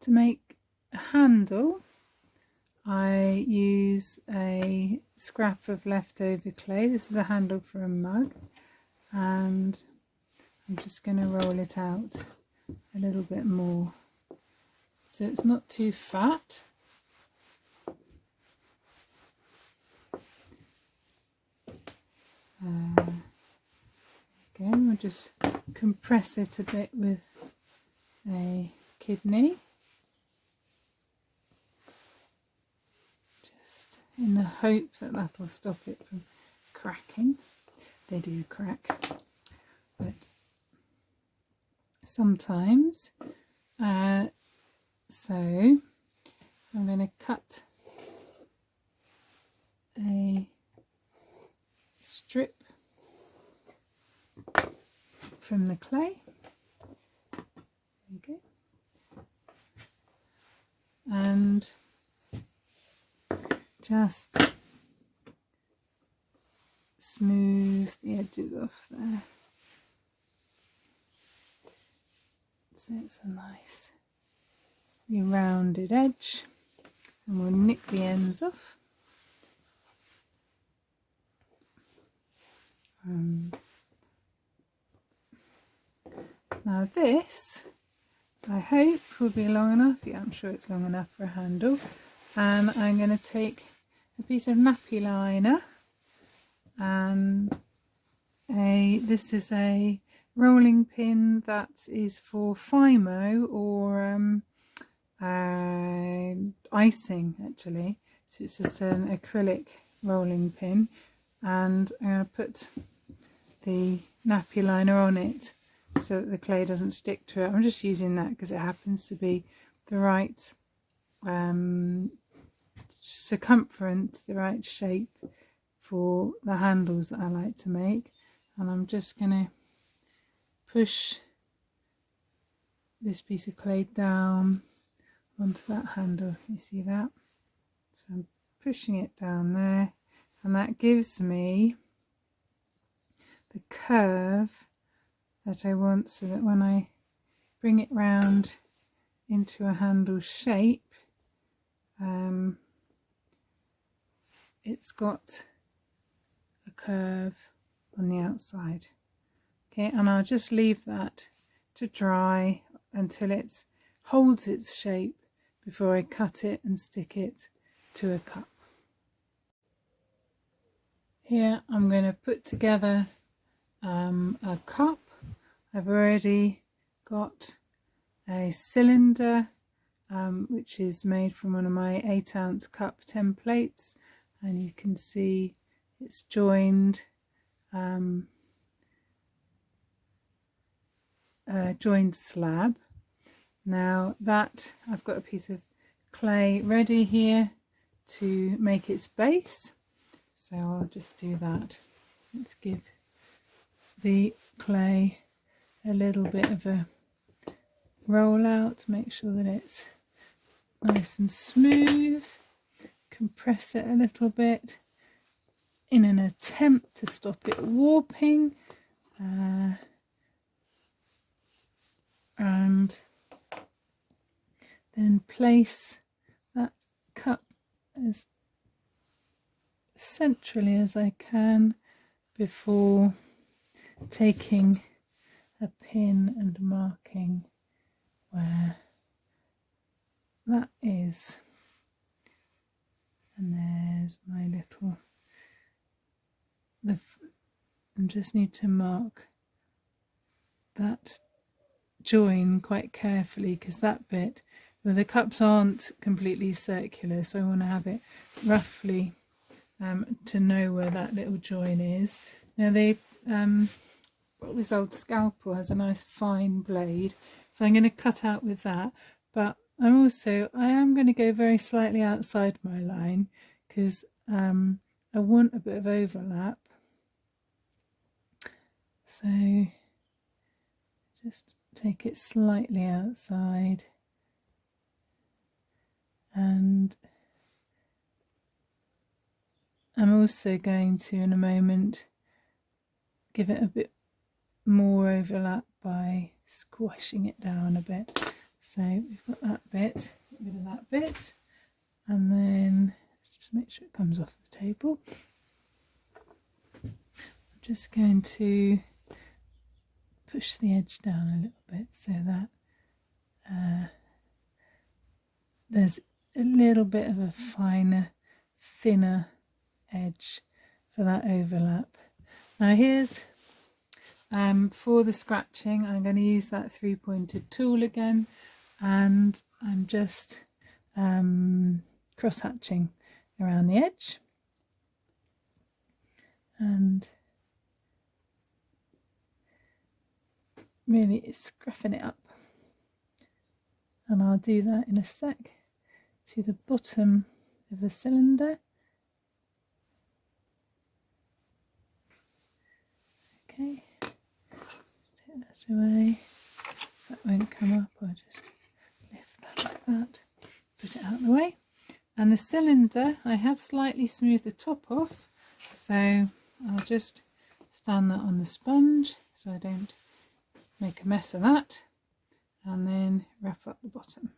To make a handle, I use a scrap of leftover clay. This is a handle for a mug, and I'm just going to roll it out a little bit more so it's not too fat. Again, we'll just compress it a bit with a kidney, just in the hope that that'll stop it from cracking. They do crack, but sometimes. So I'm going to cut a strip from the clay. There you go. And just smooth the edges off there. So it's a nice rounded edge, and we'll nick the ends off. Now this, I hope, will be long enough. Yeah, I'm sure it's long enough for a handle. And I'm going to take a piece of nappy liner, and this is a rolling pin that is for Fimo or icing actually. So it's just an acrylic rolling pin, and I'm going to put the nappy liner on it so that the clay doesn't stick to it. I'm just using that because it happens to be the right circumference, the right shape for the handles that I like to make. And I'm just going to push this piece of clay down onto that handle. You see that? So I'm pushing it down there, and that gives me the curve that I want, so that when I bring it round into a handle shape, it's got a curve on the outside. Okay, and I'll just leave that to dry until it holds its shape before I cut it and stick it to a cup. Here I'm going to put together a cup. I've already got a cylinder which is made from one of my 8-ounce cup templates, and you can see it's joined joined slab. Now that I've got a piece of clay ready here to make its base, so I'll just do that. Let's give the clay a little bit of a roll out, make sure that it's nice and smooth, compress it a little bit in an attempt to stop it warping, and then place that cup as centrally as I can before taking a pin and marking where that is. And there's my little, I just need to mark that join quite carefully, because that bit, well, the cups aren't completely circular, so I want to have it roughly to know where that little join is. Now this old scalpel has a nice fine blade, so I'm going to cut out with that, but I am going to go very slightly outside my line, because I want a bit of overlap. So just take it slightly outside, and I'm also going to, in a moment, give it a bit more overlap by squashing it down a bit. So we've got that bit, get rid of that bit, and then let's just make sure it comes off the table. I'm just going to push the edge down a little bit so that there's a little bit of a finer, thinner edge for that overlap. Now here's for the scratching, I'm going to use that 3-pointed tool again, and I'm just cross hatching around the edge and really scruffing it up, and I'll do that in a sec to the bottom of the cylinder. Okay, take that away. That won't come up, I'll just lift that like that, put it out of the way. And the cylinder, I have slightly smoothed the top off, so I'll just stand that on the sponge so I don't make a mess of that, and then wrap up the bottom.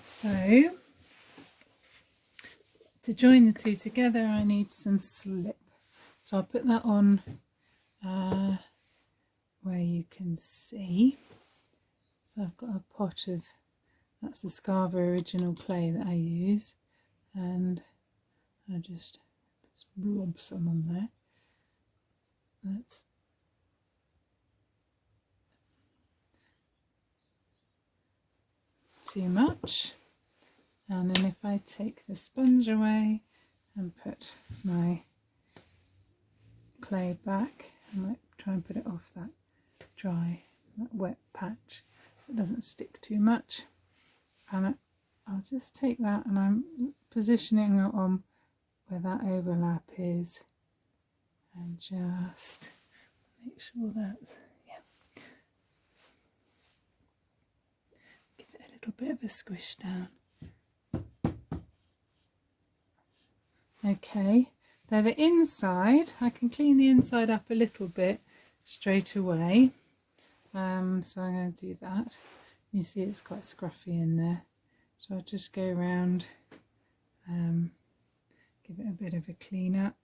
So to join the two together I need some slip, so I'll put that on where you can see. So I've got a pot of, that's the Scava original clay that I use, and I just blob some on there. That's too much. And then if I take the sponge away and put my clay back, I might try and put it off that dry, that wet patch so it doesn't stick too much. And I'll just take that and I'm positioning it on where that overlap is, and just make sure that, yeah, give it a little bit of a squish down. Okay, now the inside, I can clean the inside up a little bit straight away, so I'm going to do that. You see it's quite scruffy in there, so I'll just go around, give it a bit of a clean up.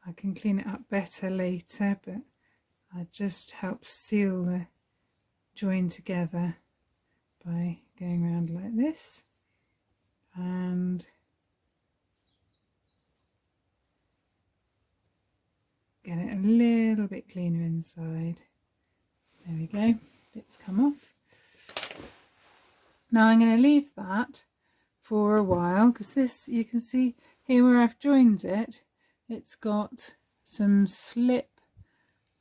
I can clean it up better later, but I just help seal the join together by going around like this and get it a little bit cleaner inside. There we go, bits come off. Now I'm going to leave that for a while, because this, you can see here where I've joined it, it's got some slip,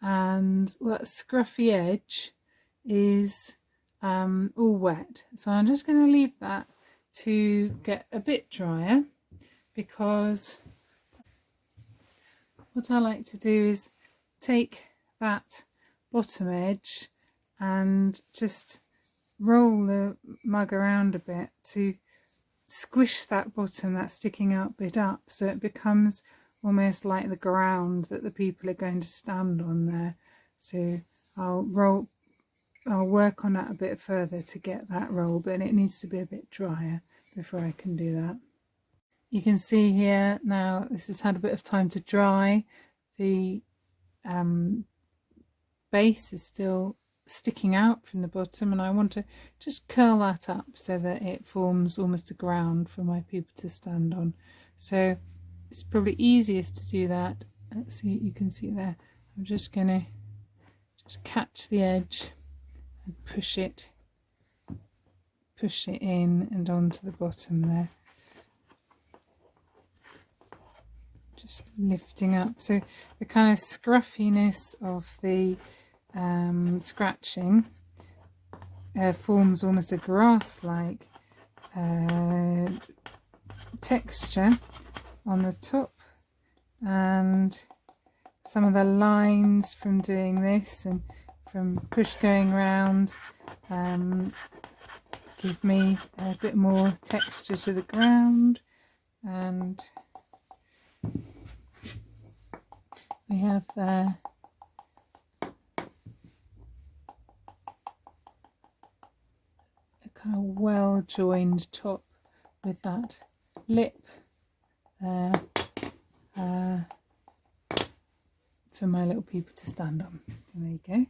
and that scruffy edge is all wet. So I'm just going to leave that to get a bit drier, because what I like to do is take that bottom edge and just roll the mug around a bit to squish that bottom, that sticking out bit up, so it becomes almost like the ground that the people are going to stand on there. So I'll work on that a bit further to get that roll, but it needs to be a bit drier before I can do that. You can see here now this has had a bit of time to dry. The base is still sticking out from the bottom, and I want to just curl that up so that it forms almost a ground for my people to stand on. So it's probably easiest to do that. Let's see, you can see there. I'm just going to just catch the edge and push it in and onto the bottom there. Just lifting up, so the kind of scruffiness of the scratching forms almost a grass-like texture on the top, and some of the lines from doing this and from push going round give me a bit more texture to the ground. And we have a kind of well joined top with that lip there for my little people to stand on. So there you go.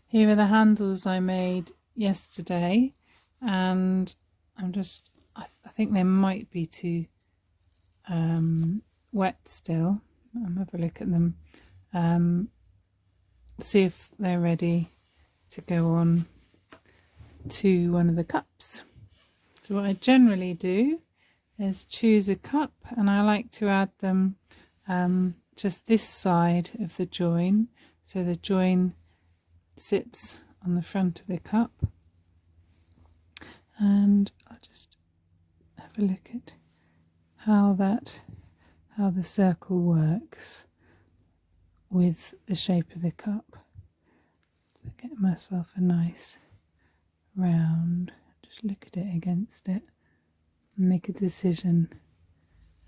Here are the handles I made yesterday, and I think they might be too wet still. I'll have a look at them, see if they're ready to go on to one of the cups. So what I generally do is choose a cup, and I like to add them just this side of the join, so the join sits on the front of the cup. And I'll just have a look at how the circle works with the shape of the cup. So get myself a nice round, just look at it against it and make a decision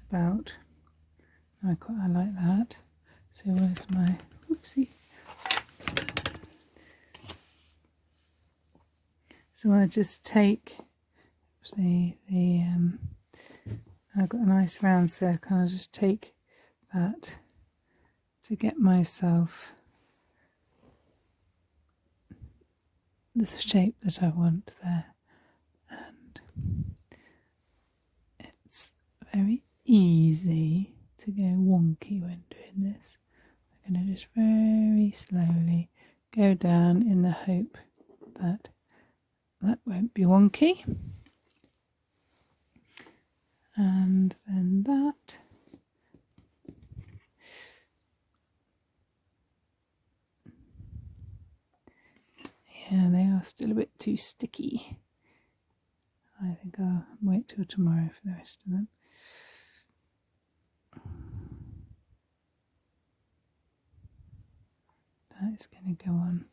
about, I like that. So where's my, oopsie. So I just take I've got a nice round circle, I'll just take that to get myself the shape that I want there. And it's very easy to go wonky when doing this. I'm going to just very slowly go down in the hope that that won't be wonky. And then that. Yeah, they are still a bit too sticky. I think I'll wait till tomorrow for the rest of them. That is going to go on.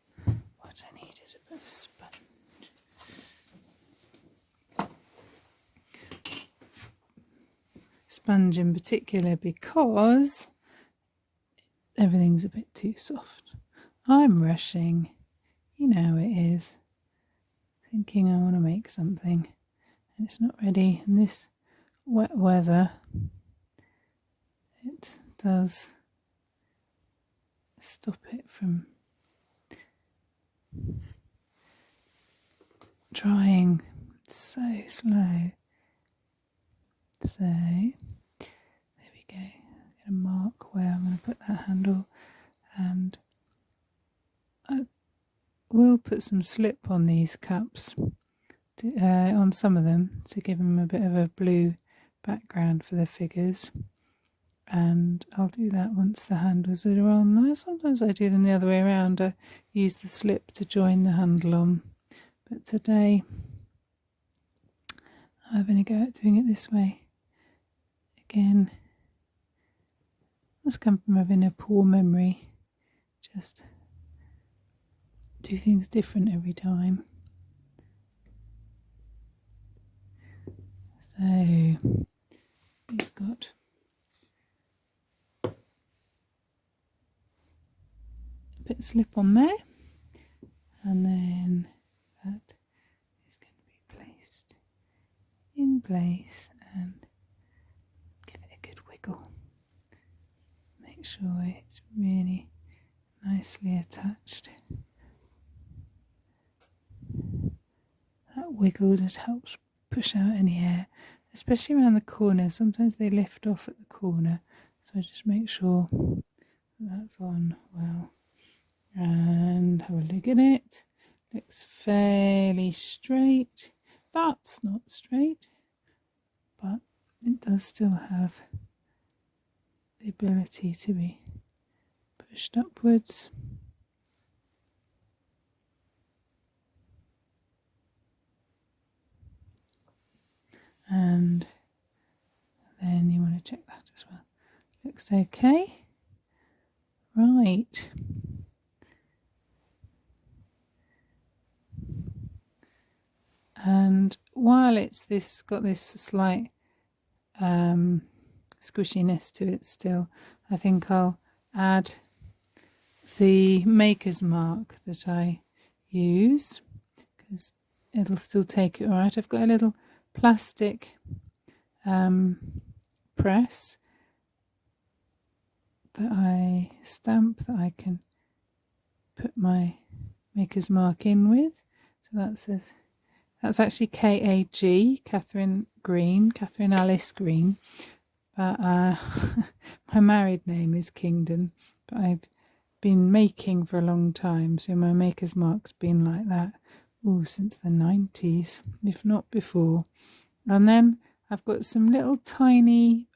What I need is a bit of sponge. Sponge in particular because everything's a bit too soft. I'm rushing, you know how it is, thinking I want to make something and it's not ready. And this wet weather, it does stop it from drying so slow. So there we go. I'm going to mark where I'm going to put that handle, and I will put some slip on these cups, on some of them, to give them a bit of a blue background for the figures. And I'll do that once the handles are on. Sometimes I do them the other way around. I use the slip to join the handle on, but today I'm going to go at doing it this way. Again, must come from having a poor memory. Just do things different every time. So we've got a bit of slip on there, and then that is going to be placed in place, and give it a good wiggle. Make sure it's really nicely attached. That wiggle just helps push out any air, especially around the corners. Sometimes they lift off at the corner, so just make sure that's on well. And have a look at it. Looks fairly straight. That's not straight, but it does still have the ability to be pushed upwards. And then you want to check that as well. Looks okay. Right. And while it's got this slight squishiness to it still, I think I'll add the maker's mark that I use, because it'll still take it all right. I've got a little plastic press that I stamp that I can put my maker's mark in with. So that says, that's actually KAG, Katherine Green, Katherine Alice Green. But my married name is Kingdon, but I've been making for a long time, so my maker's mark's been like that since the 90s, if not before. And then I've got some little tiny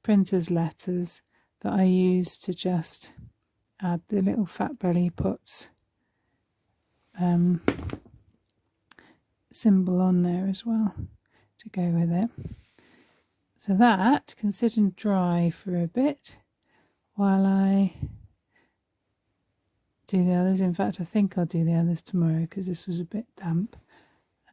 printer's letters that I use to just add the little fat belly pots symbol on there as well to go with it. So that can sit and dry for a bit while I do the others. In fact, I think I'll do the others tomorrow because this was a bit damp.